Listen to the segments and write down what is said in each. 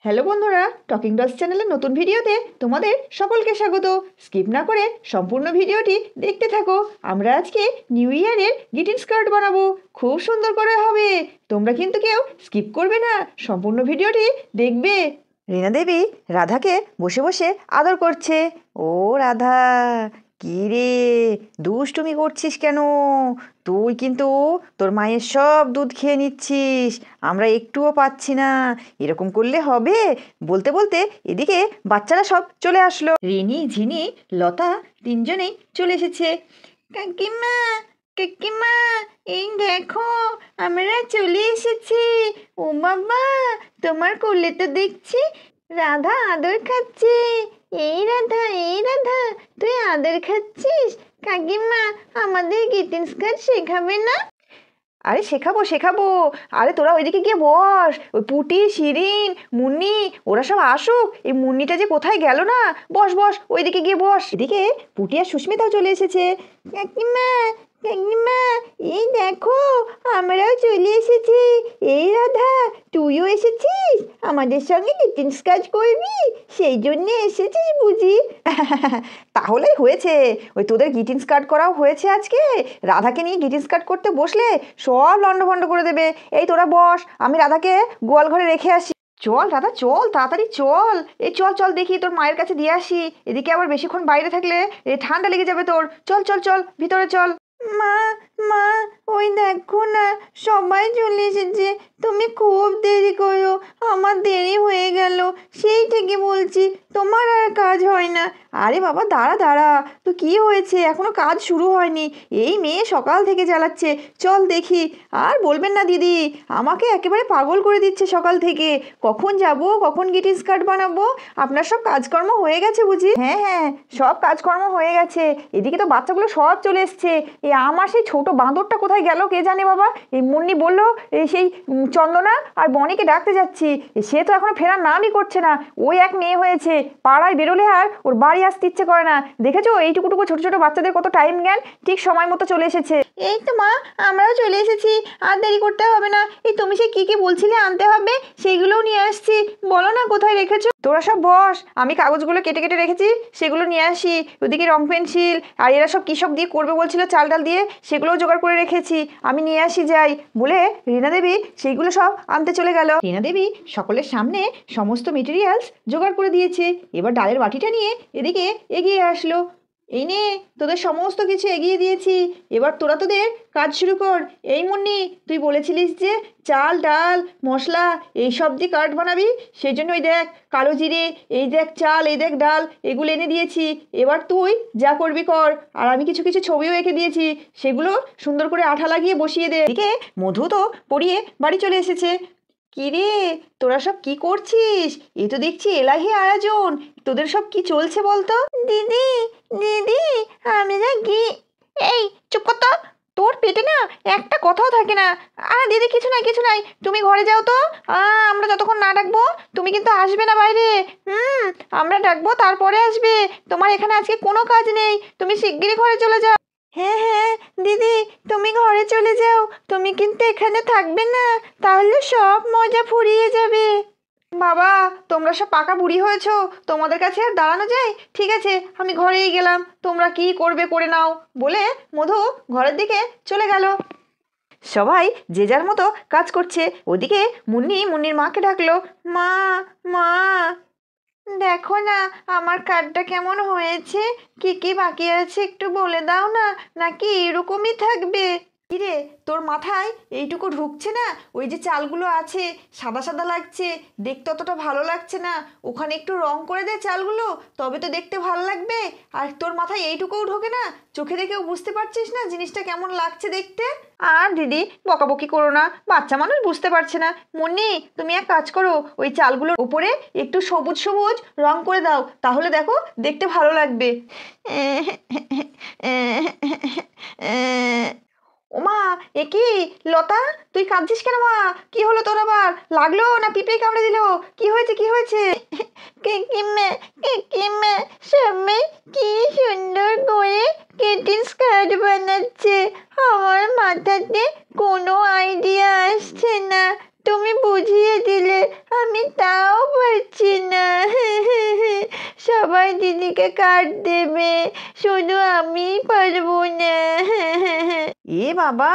Hello বন্ধুরা, talking dolls চ্যানেলের নতুন ভিডিওতে তোমাদের সকলকে স্বাগত। স্কিপ না করে সম্পূর্ণ ভিডিওটি দেখতে থাকো। আমরা আজকে নিউ ইয়ারের গ্রিটিং কার্ড বানাবো, খুব সুন্দর করে হবে। তোমরা কিন্তু কেউ স্কিপ করবে না, সম্পূর্ণ ভিডিওটি দেখবে। রীনা দেবী রাধাকে বসে বসে আদর করছে। ও রাধা, কি রে দুষ্টুমি করছিস কেন? তুই কিন্তু তোর মায়ের সব দুধ খেয়ে নিচ্ছিস, আমরা একটুও পাচ্ছি না। এরকম করলে হবে? বলতে বলতে এদিকে বাচ্চারা সব চলে আসলো। রিনি, ঝিনি, লতা তিনজনেই চলে এসেছে। কাকিমা, কাকিমা, এই দেখো আমরা চলে এসেছি। ও বাবা, তোমার কোলে তো দেখছি রাধা আদর খাচ্ছে। এই রাধা, এই রাধা, তুই আদর খাচ্ছিস? কাকিমা, আমাদের গ্রিটিং কার্ড শেখাবে না? আরে শেখাবো শেখাবো। আরে তোরা ওইদিকে গিয়ে বস, ওই পুটি, শিরিন, মুন্নি ওরা সব আসুক। এই মুন্নিটা যে কোথায় গেল না, বস বস ওইদিকে গিয়ে বস। এদিকে পুটি আর সুস্মিতাও চলে এসেছে। কাকিমা, কাকিমা, এই দেখো আমরাও চলে এসেছি। এই রাধা, তুইও এসেছিস? আমাদের সঙ্গে গ্রিটিং কার্ড করবি, সেই জন্য এসেছিস বুঝি? তাহলেই হয়েছে, ওই তোদের গ্রিটিং কার্ড করাও হয়েছে আজকে। রাধাকে নিয়ে গ্রিটিং কার্ড করতে বসলে সব লন্ডভন্ড করে দেবে। এই তোরা বস, আমি রাধাকে গোয়াল ঘরে রেখে আসি। চল রাধা চল, তাড়াতাড়ি চল। এই চল চল, দেখি তোর মায়ের কাছে দিয়ে আসি। এদিকে আবার বেশিক্ষণ বাইরে থাকলে ঠান্ডা লেগে যাবে তোর। চল চল চল, ভিতরে চল। মা, মা, ওই দেখো না সবাই চলে এসেছে। তুমি খুব দেরি করো, আমার দেরি হয়ে গেল। সেই থেকে বলছি তোমার আর কাজ হয় না। আরে বাবা দাঁড়া দাঁড়া, তো কি হয়েছে? এখনো কাজ শুরু হয়নি, এই মেয়ে সকাল থেকে চালাচ্ছে। চল দেখি। আর বলবেন না দিদি, আমাকে একেবারে পাগল করে দিচ্ছে সকাল থেকে। কখন যাব, কখন গ্রিটিং কার্ড বানাবো? আপনার সব কাজকর্ম হয়ে গেছে বুঝি? হ্যাঁ হ্যাঁ, সব কাজকর্ম হয়ে গেছে। এদিকে তো বাচ্চাগুলো সব চলে এসছে। আমার সেই ছোট বাঁদরটা কোথায় গেল কে জানে বাবা। এই মুন্নি বললো এই সেই চন্দনা আর বনিকে ডাকতে যাচ্ছি, সে তো এখনো ফেরার নামই করছে না। ওই এক মেয়ে হয়েছে, পাড়ায় বেরোলে আর ওর বাড়ি আসতে ইচ্ছে করে না। দেখেছো এইটুকুটুকু ছোট ছোট বাচ্চাদের কত টাইম জ্ঞান, ঠিক সময় মতো চলে এসেছে। এই তো মা, আমরাও চলে এসেছি, আর দেরি করতে হবে না। এই তুমি সে কি কি বলছিলে আনতে হবে, সেইগুলোও নিয়ে আসছি। বলো না কোথায় রেখেছো? তোরা সব বস, আমি কাগজগুলো কেটে কেটে রেখেছি, সেগুলো নিয়ে আসি। ওদিকে রং পেন্সিল আর এরা সব কী সব দিয়ে করবে বলছিল, চাল ডাল দিয়ে, সেগুলোও জোগাড় করে রেখেছি। আমি নিয়ে আসি যাই বলে রীনা দেবী সেইগুলো সব আনতে চলে গেল। রীনা দেবী সকলের সামনে সমস্ত মেটেরিয়ালস জোগাড় করে দিয়েছে। এবার ডালের বাটিটা নিয়ে এদিকে এগিয়ে আসলো। এই নে তোদের সমস্ত কিছু এগিয়ে দিয়েছি, এবার তোরা তোদের কাজ শুরু কর। এই মুন্নি, তুই বলেছিলিস যে চাল ডাল মশলা এইসব দিয়ে কার্ড বানাবি, সেই জন্য ওই দেখ কালো জিরে, এই দেখ চাল, এই দেখ ডাল, এগুলো এনে দিয়েছি। এবার তুই যা করবি কর। আর আমি কিছু কিছু ছবিও এঁকে দিয়েছি, সেগুলো সুন্দর করে আঠা লাগিয়ে বসিয়ে দে। এদিকে মধু তো পড়িয়ে বাড়ি চলে এসেছে। কিরে তোরা সব কি করছিস? এ তো দেখছি এলাহি আয়োজন। তোদের সব কি চলছে বলতো? দিদি, দিদি, আমরা কি? এই চুপ কর তো, তোর পেটে না একটা কথাও থাকে না। আরে দিদি কিছু নাই কিছু নাই, তুমি ঘরে যাও তো। আমরা যতক্ষণ না ডাকবো তুমি কিন্তু আসবে না বাইরে। আমরা ডাকবো তারপরে আসবে। তোমার এখানে আজকে কোনো কাজ নেই, তুমি শিগগিরই ঘরে চলে যাও। হ্যাঁ হ্যাঁ দিদি, তুমি ঘরে চলে যাও, তুমি কিন্তু এখানে থাকবে না, তাহলে সব মজা ফুরিয়ে যাবে। বাবা তোমরা সব পাকা বুড়ি হয়েছো, তোমাদের কাছে আর দাঁড়ানো যায়? ঠিক আছে আমি ঘরেই গেলাম, তোমরা কি করবে করে নাও বলে মধু ঘরের দিকে চলে গেল। সবাই যে যার মতো কাজ করছে। ওদিকে মুন্নি মুন্নির মাকে ডাকলো। মা, মা, দেখো না আমার কার্ডটা কেমন হয়েছে, কি কি বাকি আছে একটু বলে দাও না, নাকি এরকমই থাকবে? কিরে তোর মাথায় এইটুকু ঢুকছে না? ওই যে চালগুলো আছে সাদা সাদা লাগছে, দেখতে অতটা ভালো লাগছে না। ওখানে একটু রং করে দে চালগুলো, তবে তো দেখতে ভালো লাগবে। আর তোর মাথায় এইটুকুও ঢোকে না, চোখে দেখেও বুঝতে পারছিস না জিনিসটা কেমন লাগছে দেখতে? আর দিদি বকাবকি করো না, বাচ্চা মানুষ বুঝতে পারছে না। মুন্নি তুমি এক কাজ করো, ওই চালগুলোর উপরে একটু সবুজ সবুজ রং করে দাও, তাহলে দেখো দেখতে ভালো লাগবে। ওমা, এ কি লতা, তুই কাঁদছিস কেন মা? কি হলো তোর আবার? লাগলো না পিঁপড়ে কামড়ে দিল? কি হয়েছে কি হয়েছে? কাকিমা, কাকিমা, সবাই কি সুন্দর করে গ্রিটিং কার্ড বানাচ্ছে, আমার মাথাতে কোনো আইডিয়া আসছে না। তুমি বুঝিয়ে দিলে আমি আমি তাও পারছি না। সবাই দিদিকে কার্ড দেবে, শুধু আমিই পারবো না। এ বাবা,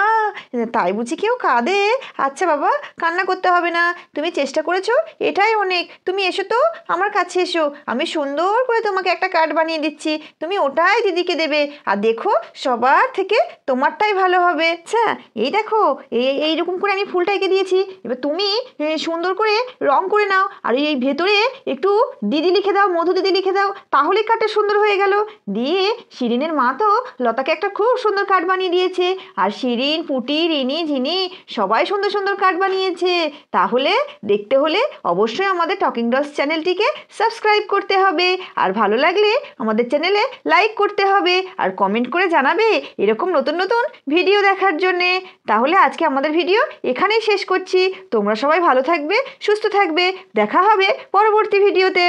তাই বুঝি কেউ কাঁদে? আচ্ছা বাবা, কান্না করতে হবে না, তুমি চেষ্টা করেছো এটাই অনেক। তুমি এসো তো, আমার কাছে এসো, আমি সুন্দর করে তোমাকে একটা কার্ড বানিয়ে দিচ্ছি, তুমি ওটাই দিদিকে দেবে। আর দেখো, সবার থেকে তোমারটাই ভালো হবে। আচ্ছা, এই দেখো, এইরকম করে আমি ফুলটা এঁকে দিয়েছি। এবার তুমি সুন্দর করে রং করে নাও, আর এই ভেতরে একটু দিদি লিখে দাও, মধু দিদি লিখে দাও, তাহলে কার্ডটা সুন্দর হয়ে গেল। দিয়ে শিরিনের মা তো লতাকে একটা খুব সুন্দর কার্ড বানিয়ে দিয়েছে, আর শিরিন, পুটি, রিনি, ঝিনি সবাই সুন্দর সুন্দর কার্ড বানিয়েছে। তাহলে দেখতে হলে অবশ্যই আমাদের টকিং ডলস চ্যানেলটিকে সাবস্ক্রাইব করতে হবে, আর ভালো লাগলে আমাদের চ্যানেলে লাইক করতে হবে, আর কমেন্ট করে জানাবে এরকম নতুন নতুন ভিডিও দেখার জন্যে। তাহলে আজকে আমাদের ভিডিও এখানেই শেষ করছি। তোমরা সবাই ভালো থাকবে, সুস্থ থাকবে, দেখা হবে পরবর্তী ভিডিওতে।